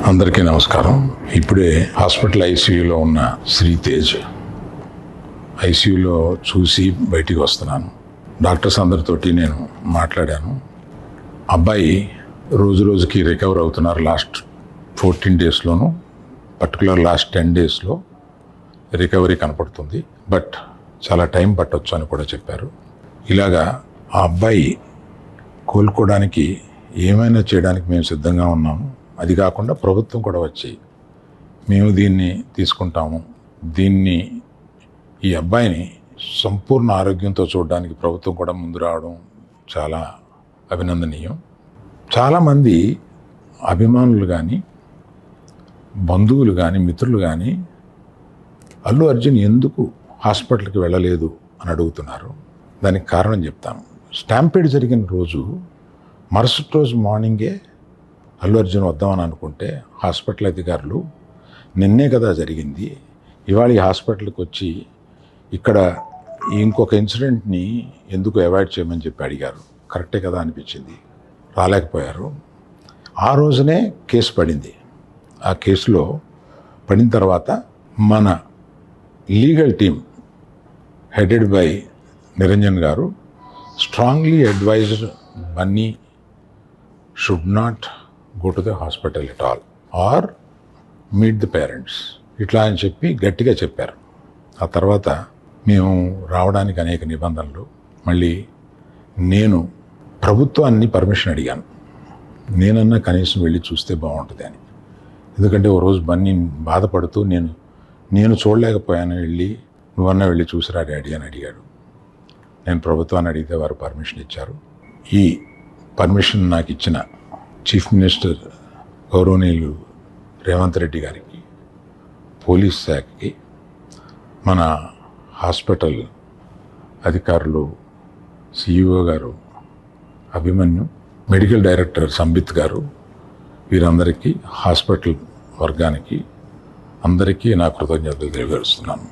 అందరికీ నమస్కారం. ఇప్పుడే హాస్పిటల్ ఐసీయూలో ఉన్న శ్రీతేజ్ ఐసీయూలో చూసి బయటికి వస్తున్నాను. డాక్టర్స్ అందరితోటి నేను మాట్లాడాను. అబ్బాయి రోజు రోజుకి రికవర్ అవుతున్నారు. లాస్ట్ 14 డేస్లోనూ పర్టికులర్ లాస్ట్ 10 డేస్లో రికవరీ కనపడుతుంది. బట్ చాలా టైం పట్టొచ్చు అని కూడా చెప్పారు. ఇలాగా ఆ అబ్బాయి కోలుకోవడానికి ఏమైనా చేయడానికి మేము సిద్ధంగా ఉన్నాము. అది కాకుండా ప్రభుత్వం కూడా వచ్చి మేము దీన్ని తీసుకుంటాము, ఈ అబ్బాయిని సంపూర్ణ ఆరోగ్యంతో చూడడానికి ప్రభుత్వం కూడా ముందు రావడం చాలా అభినందనీయం. చాలామంది అభిమానులు కానీ, బంధువులు కానీ, మిత్రులు కానీ అల్లు అర్జున్ ఎందుకు హాస్పిటల్కి వెళ్ళలేదు అని అడుగుతున్నారు. దానికి కారణం చెప్తాను. స్టాంపీడ్ జరిగిన రోజు మరుసటి రోజు మార్నింగే అల్లు అర్జున్ వద్దామని అనుకుంటే హాస్పిటల్ అధికారులు నిన్నే కదా జరిగింది, ఇవాళ ఈ హాస్పిటల్కి వచ్చి ఇక్కడ ఇంకొక ఇన్సిడెంట్ని ఎందుకు అవాయిడ్ చేయమని చెప్పి అడిగారు. కరెక్టే కదా అనిపించింది. రాలేకపోయారు. ఆ రోజునే కేసు పడింది. ఆ కేసులో పడిన తర్వాత మన legal team headed by Niranjan గారు strongly advised Bunny should not go to the hospital at all or meet the parents ఇట్లా అని చెప్పి గట్టిగా చెప్పారు. ఆ తర్వాత మేము రావడానికి అనేక నిబంధనలు, మళ్ళీ నేను ప్రభుత్వాన్ని పర్మిషన్ అడిగాను. నేనన్నా కనీసం వెళ్ళి చూస్తే బాగుంటుంది అని. ఎందుకంటే ఓ రోజు బన్నీ బాధపడుతూ నేను చూడలేకపోయాను, నువ్వన్నా వెళ్ళి చూసిరా డాడీ అని అడిగాడు. నేను ప్రభుత్వాన్ని అడిగితే వారు పర్మిషన్ ఇచ్చారు. ఈ పర్మిషన్ నాకు ఇచ్చిన చీఫ్ మినిస్టర్ గౌరవనీయులు రేవంత్ రెడ్డి గారికి, పోలీస్ శాఖకి, మన హాస్పిటల్ అధికారులు, సిఇఓ గారు అభిమన్యు, మెడికల్ డైరెక్టర్ సంబిత్ గారు, వీరందరికీ, హాస్పిటల్ వర్గానికి అందరికీ నా కృతజ్ఞతలు తెలియజేస్తున్నాను.